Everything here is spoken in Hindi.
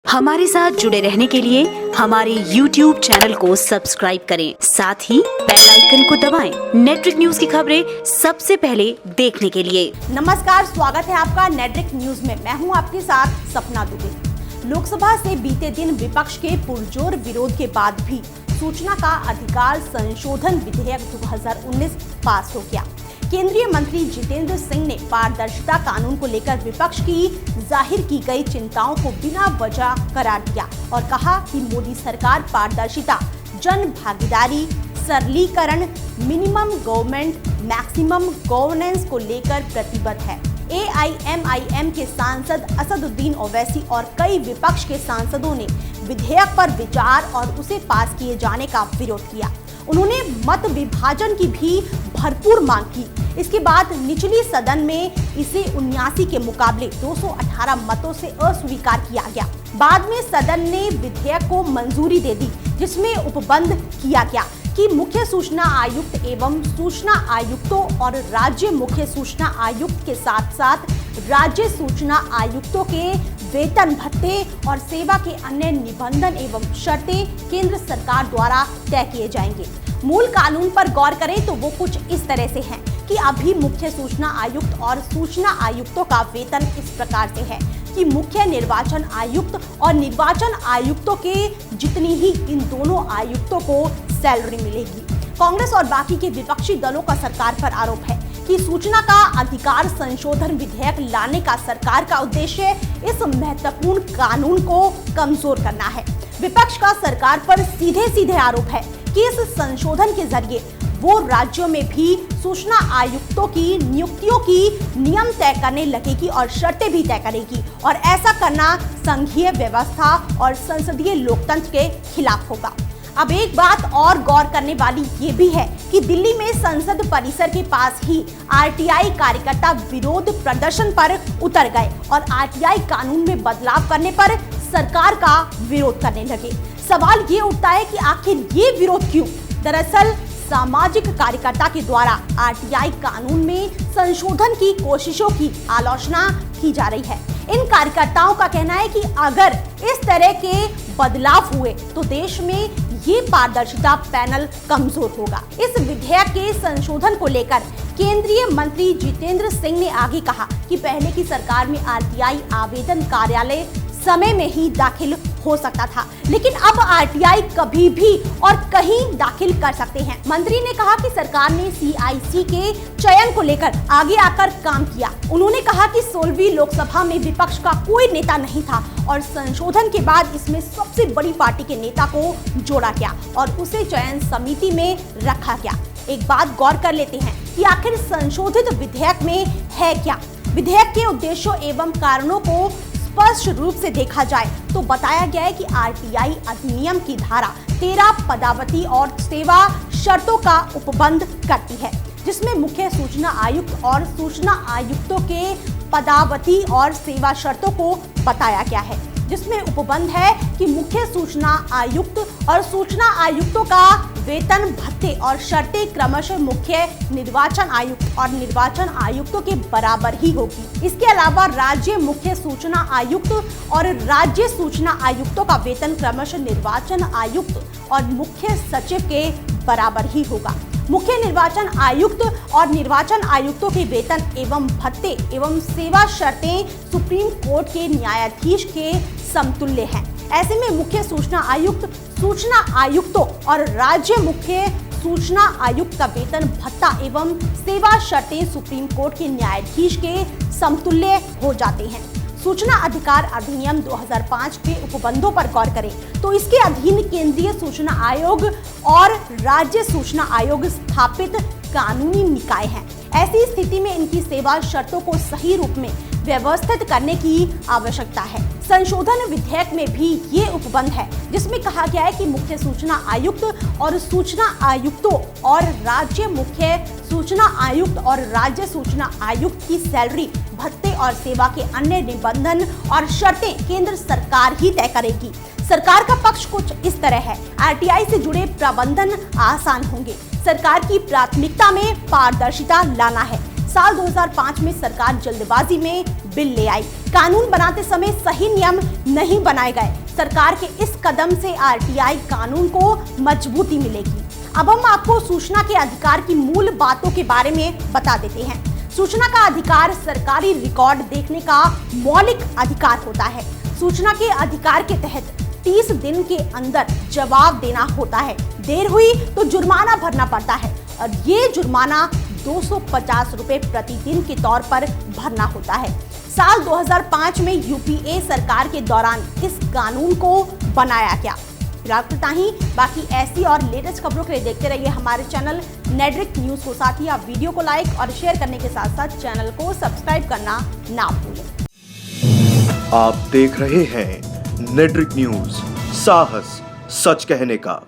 हमारे साथ जुड़े रहने के लिए हमारे YouTube चैनल को सब्सक्राइब करें, साथ ही बेल आइकन को दबाएं। नेटरिक न्यूज की खबरें सबसे पहले देखने के लिए। नमस्कार, स्वागत है आपका नेटरिक न्यूज में। मैं हूं आपके साथ सपना दुबे। लोकसभा से बीते दिन विपक्ष के पुरजोर विरोध के बाद भी सूचना का अधिकार संशोधन विधेयक 2019 पास हो गया। केंद्रीय मंत्री जितेंद्र सिंह ने पारदर्शिता कानून को लेकर विपक्ष की जाहिर की गई चिंताओं को बिना वजह करार दिया और कहा कि मोदी सरकार पारदर्शिता, जन भागीदारी, सरलीकरण, मिनिमम गवर्नमेंट, मैक्सिमम गवर्नेंस को लेकर प्रतिबद्ध है। AIMIM के सांसद असदुद्दीन ओवैसी और कई विपक्ष के सांसदों ने विधेयक पर विचार और उसे पास किए जाने का विरोध किया। उन्होंने मत विभाजन की भी भरपूर मांग की। इसके बाद निचली सदन में इसे 79 के मुकाबले 218 मतों से अस्वीकार किया गया। बाद में सदन ने विधेयक को मंजूरी दे दी, जिसमें उपबंध किया गया कि मुख्य सूचना आयुक्त एवं सूचना आयुक्तों और राज्य मुख्य सूचना आयुक्त के साथ साथ राज्य सूचना आयुक्तों के वेतन भत्ते और सेवा के अन्य निबंधन एवं शर्तें केंद्र सरकार द्वारा तय किए जाएंगे। मूल कानून पर गौर करें तो वो कुछ इस तरह से है कि अभी मुख्य सूचना आयुक्त और सूचना आयुक्तों का वेतन इस प्रकार से है कि मुख्य निर्वाचन आयुक्त और निर्वाचन आयुक्तों के जितनी ही इन दोनों आयुक्तों को सैलरी मिलेगी। कांग्रेस और बाकी के विपक्षी दलों का सरकार पर आरोप है कि सूचना का अधिकार संशोधन विधेयक लाने का सरकार का उद्देश्य इस महत्वपूर्ण कानून को कमजोर करना है। विपक्ष का सरकार पर सीधे सीधे आरोप है कि इस संशोधन के जरिए वो राज्यों में भी सूचना आयुक्तों की नियुक्तियों की नियम तय करने लगेगी और शर्तें भी तय करेगी, और ऐसा करना संघीय व्यवस्था और संसदीय लोकतंत्र के खिलाफ होगा। अब एक बात और गौर करने वाली ये भी है कि दिल्ली में संसद परिसर के पास ही RTI कार्यकर्ता विरोध प्रदर्शन पर उतर गए और RTI कानून में बदलाव करने पर सरकार का विरोध करने लगे। सवाल ये उठता है कि आखिर ये विरोध क्यों? दरअसल सामाजिक कार्यकर्ता के द्वारा RTI कानून में संशोधन की कोशिशों की आलोचना की जा रही है। इन कार्यकर्ताओं का कहना है कि अगर इस तरह के बदलाव हुए तो देश में ये पारदर्शिता पैनल कमजोर होगा। इस विधेयक के संशोधन को लेकर केंद्रीय मंत्री जितेंद्र सिंह ने आगे कहा कि पहले की सरकार में RTI आवेदन कार्यालय समय में ही दाखिल हो सकता था, लेकिन अब RTI कभी भी और कहीं दाखिल कर सकते हैं। मंत्री ने कहा कि सरकार ने CIC के चयन को लेकर आगे आकर काम किया। उन्होंने कहा कि 16वीं लोकसभा में विपक्ष का कोई नेता नहीं था और संशोधन के बाद इसमें सबसे बड़ी पार्टी के नेता को जोड़ा गया और उसे चयन समिति में रखा गया। एक बात गौर कर लेते हैं कि आखिर संशोधित विधेयक में है क्या। विधेयक के उद्देश्यों एवं कारणों को स्पष्ट रूप से देखा जाए तो बताया गया है कि RTI अधिनियम की धारा 13 पदावती और सेवा शर्तों का उपबंध करती है, जिसमें मुख्य सूचना आयुक्त और सूचना आयुक्तों के पदावती और सेवा शर्तों को बताया गया है, जिसमें उपबंध है कि मुख्य सूचना आयुक्त और सूचना आयुक्तों का वेतन भत्ते और शर्तें क्रमशः मुख्य निर्वाचन आयुक्त और निर्वाचन आयुक्तों के बराबर ही होगी। इसके अलावा राज्य मुख्य सूचना आयुक्त और राज्य सूचना आयुक्तों का वेतन क्रमशः निर्वाचन आयुक्त और मुख्य सचिव के बराबर ही होगा। मुख्य निर्वाचन आयुक्त और निर्वाचन आयुक्तों के वेतन एवं भत्ते एवं सेवा शर्तें सुप्रीम कोर्ट के न्यायाधीश के समतुल्य हैं। ऐसे में मुख्य सूचना आयुक्त, सूचना आयुक्तों और राज्य मुख्य सूचना आयुक्त का वेतन भत्ता एवं सेवा शर्तें सुप्रीम कोर्ट के न्यायाधीश के समतुल्य हो जाते हैं। सूचना अधिकार अधिनियम 2005 के उपबंधों पर गौर करें तो इसके अधीन केंद्रीय सूचना आयोग और राज्य सूचना आयोग स्थापित कानूनी निकाय हैं। ऐसी स्थिति में इनकी सेवा शर्तों को सही रूप में व्यवस्थित करने की आवश्यकता है। संशोधन विधेयक में भी ये उपबंध है, जिसमें कहा गया है कि मुख्य सूचना आयुक्त और सूचना आयुक्तों और राज्य मुख्य सूचना आयुक्त और राज्य सूचना आयुक्त की सैलरी, भत्ते और सेवा के अन्य निबंधन और शर्तें केंद्र सरकार ही तय करेगी। सरकार का पक्ष कुछ इस तरह है, RTI से जुड़े प्रबंधन आसान होंगे। सरकार की प्राथमिकता में पारदर्शिता लाना है। साल 2005 में सरकार जल्दबाजी में बिल ले आई। कानून बनाते समय सही नियम नहीं बनाए गए। सरकार के इस कदम से आरटीआई कानून को मजबूती मिलेगी। अब हम आपको सूचना के अधिकार की मूल बातों के बारे में बता देते हैं। सूचना का अधिकार सरकारी रिकॉर्ड देखने का मौलिक अधिकार होता है। सूचना के अधिकार के तहत 30 दिन के अंदर जवाब देना होता है। देर हुई तो जुर्माना भरना पड़ता है और ये जुर्माना 250 रुपए प्रतिदिन के तौर पर भरना होता है। साल 2005 में यूपीए सरकार के दौरान इस कानून को बनाया गया। फिलहाल बाकी ऐसी और लेटेस्ट खबरों के लिए देखते रहिए हमारे चैनल नेटरिक न्यूज को। साथ ही आप वीडियो को लाइक और शेयर करने के साथ साथ चैनल को सब्सक्राइब करना ना भूलें। आप देख रहे हैं नेटरिक न्यूज, साहस सच कहने का।